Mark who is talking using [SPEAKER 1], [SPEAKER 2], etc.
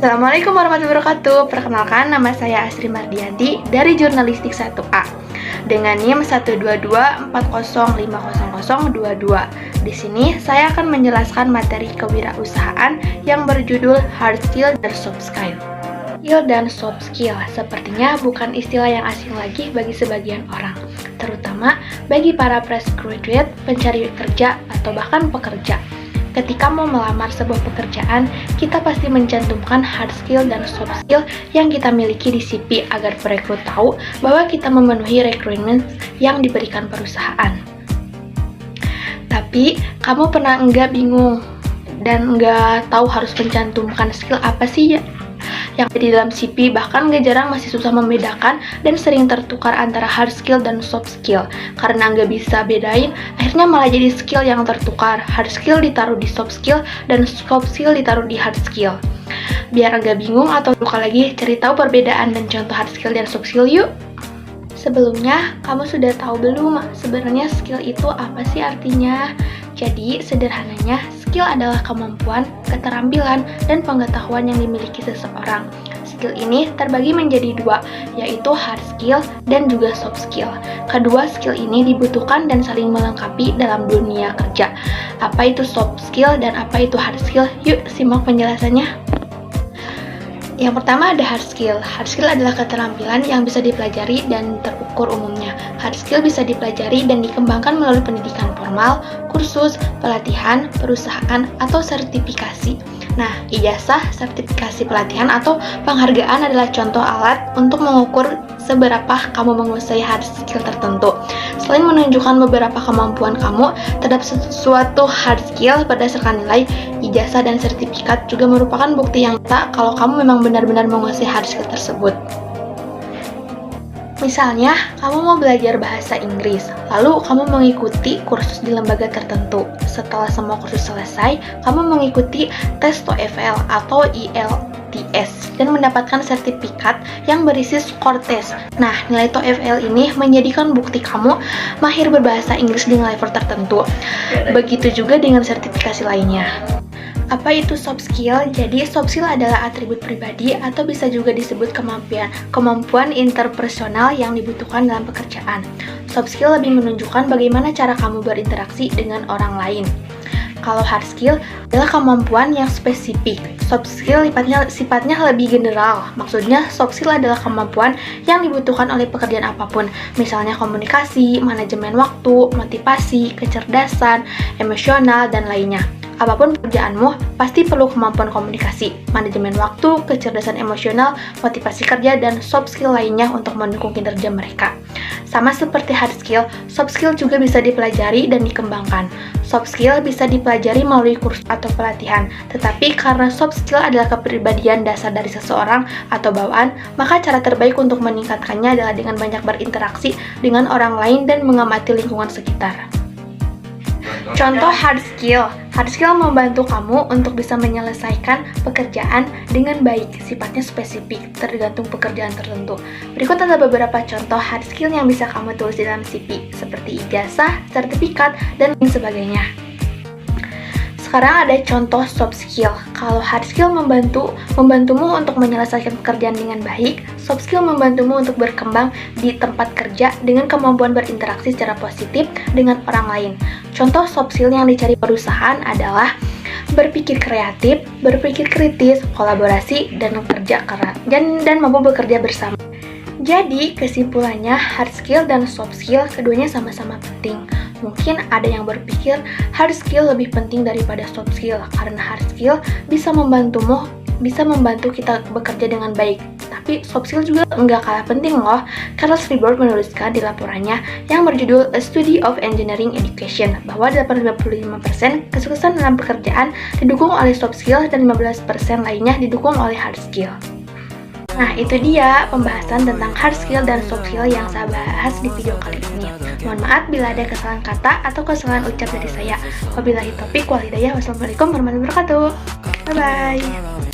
[SPEAKER 1] Assalamualaikum warahmatullahi wabarakatuh. Perkenalkan, nama saya Asri Mardianti dari Jurnalistik 1A dengan NIM 12240500022. Di sini saya akan menjelaskan materi kewirausahaan yang berjudul Hard Skill dan Soft Skill. Skill dan soft skill sepertinya bukan istilah yang asing lagi bagi sebagian orang, terutama bagi para fresh graduate, pencari kerja, atau bahkan pekerja. Ketika mau melamar sebuah pekerjaan, kita pasti mencantumkan hard skill dan soft skill yang kita miliki di CV agar perekrut tahu bahwa kita memenuhi requirement yang diberikan perusahaan. Tapi, kamu pernah enggak bingung dan enggak tahu harus mencantumkan skill apa sih ya yang ada di dalam CV, bahkan gak jarang masih susah membedakan dan sering tertukar antara hard skill dan soft skill. Karena gak bisa bedain, akhirnya malah jadi skill yang tertukar. Hard skill ditaruh di soft skill dan soft skill ditaruh di hard skill. Biar gak bingung atau luka lagi, cari tahu perbedaan dan contoh hard skill dan soft skill yuk. Sebelumnya, kamu sudah tahu belum sebenarnya skill itu apa sih artinya? Jadi, sederhananya, skill adalah kemampuan, keterampilan, dan pengetahuan yang dimiliki seseorang. Skill ini terbagi menjadi dua, yaitu hard skill dan juga soft skill. Kedua skill ini dibutuhkan dan saling melengkapi dalam dunia kerja. Apa itu soft skill dan apa itu hard skill? Yuk, simak penjelasannya. Yang pertama ada hard skill. Hard skill adalah keterampilan yang bisa dipelajari dan terukur umumnya. Hard skill bisa dipelajari dan dikembangkan melalui pendidikan formal, kursus, pelatihan, perusahaan, atau sertifikasi. Nah, ijazah, sertifikasi pelatihan, atau penghargaan adalah contoh alat untuk mengukur seberapa kamu menguasai hard skill tertentu. Selain menunjukkan beberapa kemampuan kamu terhadap suatu hard skill berdasarkan nilai, ijazah dan sertifikat juga merupakan bukti yang nyata kalau kamu memang benar-benar menguasai hard skill tersebut. Misalnya, kamu mau belajar bahasa Inggris, lalu kamu mengikuti kursus di lembaga tertentu. Setelah semua kursus selesai, kamu mengikuti tes TOEFL atau IELTS dan mendapatkan sertifikat yang berisi skor tes. Nah, nilai TOEFL ini menjadikan bukti kamu mahir berbahasa Inggris dengan level tertentu. Begitu juga dengan sertifikasi lainnya. Apa itu soft skill? Jadi, soft skill adalah atribut pribadi atau bisa juga disebut kemampuan interpersonal yang dibutuhkan dalam pekerjaan. Soft skill lebih menunjukkan bagaimana cara kamu berinteraksi dengan orang lain. Kalau hard skill adalah kemampuan yang spesifik. Soft skill sifatnya lebih general. Maksudnya, soft skill adalah kemampuan yang dibutuhkan oleh pekerjaan apapun. Misalnya komunikasi, manajemen waktu, motivasi, kecerdasan, emosional, dan lainnya. Apapun pekerjaanmu, pasti perlu kemampuan komunikasi, manajemen waktu, kecerdasan emosional, motivasi kerja, dan soft skill lainnya untuk mendukung kinerja mereka. Sama seperti hard skill, soft skill juga bisa dipelajari dan dikembangkan. Soft skill bisa dipelajari melalui kursus atau pelatihan, tetapi karena soft skill adalah kepribadian dasar dari seseorang atau bawaan, maka cara terbaik untuk meningkatkannya adalah dengan banyak berinteraksi dengan orang lain dan mengamati lingkungan sekitar. Contoh hard skill. Hard skill membantu kamu untuk bisa menyelesaikan pekerjaan dengan baik, sifatnya spesifik, tergantung pekerjaan tertentu. Berikut ada beberapa contoh hard skill yang bisa kamu tulis di dalam CV, seperti ijazah, sertifikat, dan lain sebagainya. Sekarang ada contoh soft skill. Kalau hard skill membantumu untuk menyelesaikan pekerjaan dengan baik, soft skill membantumu untuk berkembang di tempat kerja dengan kemampuan berinteraksi secara positif dengan orang lain. Contoh soft skill yang dicari perusahaan adalah berpikir kreatif, berpikir kritis, kolaborasi, dan kerja keras, dan mampu bekerja bersama. Jadi, kesimpulannya hard skill dan soft skill keduanya sama-sama penting. Mungkin ada yang berpikir hard skill lebih penting daripada soft skill karena hard skill bisa membantu kita bekerja dengan baik. Tapi soft skill juga nggak kalah penting loh. Carlos Fribourg menuliskan di laporannya yang berjudul A Study of Engineering Education bahwa 85% kesuksesan dalam pekerjaan didukung oleh soft skill dan 15% lainnya didukung oleh hard skill. Nah, itu dia pembahasan tentang hard skill dan soft skill yang saya bahas di video kali ini. Mohon maaf bila ada kesalahan kata atau kesalahan ucap dari saya. Wabillahi taufiq wal hidayah. Wassalamualaikum warahmatullahi wabarakatuh. Bye-bye.